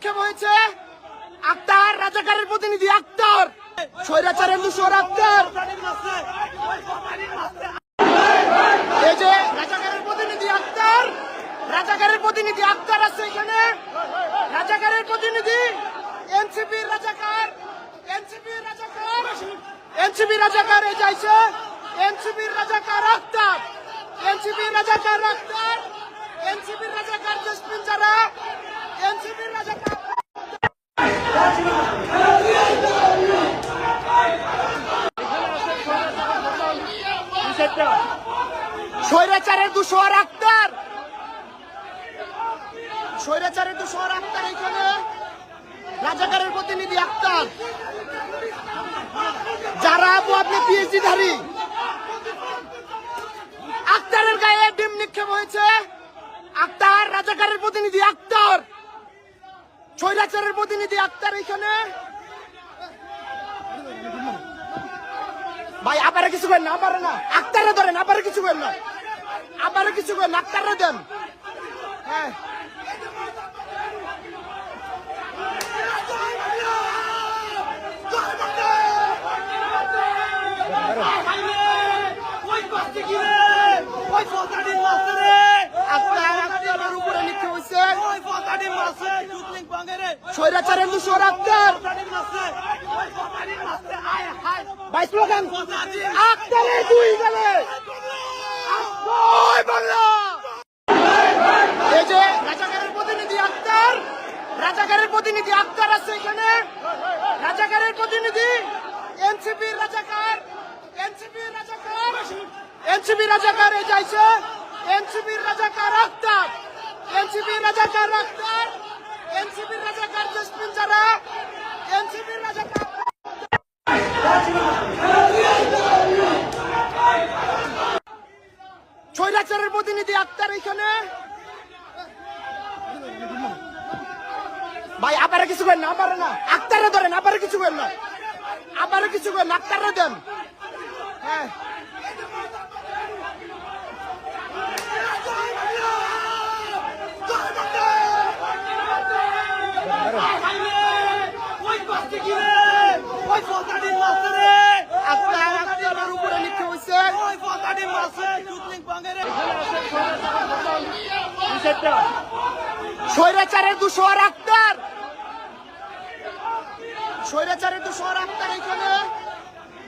নিক্ষেপ হয়েছে। আক্তার, রাজাকারের প্রতিনিধি আক্তার, স্বৈরাচারের দূষর আক্তার। এই যে রাজাকারের প্রতিনিধি আক্তার, রাজাকারের প্রতিনিধি আক্তার আছে এখানে। রাজাকারের প্রতিনিধি এনসিপির রাজাকার, এনসিপির রাজাকার, এনসিপির রাজাকার এই যাইছে। এনসিপির রাজাকার আক্তার, এনসিপির রাজাকার আক্তার, এনসিপির রাজাকার জসমিন জারা, এনসিপির রাজাকার। স্বৈরাচারের দূষর আক্তার, স্বৈরাচারের দূষর আক্তার এখানে। রাজাকারের প্রতিনিধি আক্তার, যারা আপু আপনি পিএইচডি ধারী। আক্তারের গায়ে ডিম নিক্ষেপ হয়েছে। আক্তার, রাজাকারের প্রতিনিধি আক্তার, স্বৈরাচারের প্রতিনিধি আক্তার এখানে। ভাই আবারে কিছু করেন না, আবারে না, আক্তারে ধরেন, আবারে কিছু করেন না, আবারে কিছু করেন, আক্তারে দেন। হ্যাঁ স্বৈরাচারের দূষর আক্তার। ভাই স্লোগান আক্তারের দুই গেলে এই যে রাজাকারের প্রতিনিধি আক্তার, রাজাকারের প্রতিনিধি আক্তার আছে এখানে। রাজাকারের প্রতিনিধি এনসিপির রাজাকার, এনসিপির রাজাকার, এনসিপির রাজাকার এই যাইছে। এনসিপির রাজাকার আক্তার, এনসিপির রাজাকার আক্তার, এনসিপির রাজাকার জসমিন জারা, এনসিপির রাজাকার। স্বৈরাচারের প্রতিনিধি আক্তার এখানে। ভাই আবারে কিছু করেন না, আবারে না, আক্তারে ধরেন, আবারে কিছু করেন না, আবারে কিছু করেন, আক্তারে দেন। হ্যাঁ উপরে লিখতে হয়েছে। স্বৈরাচারের দূষর আক্তার, স্বৈরাচারের দূষর আক্তার এখানে।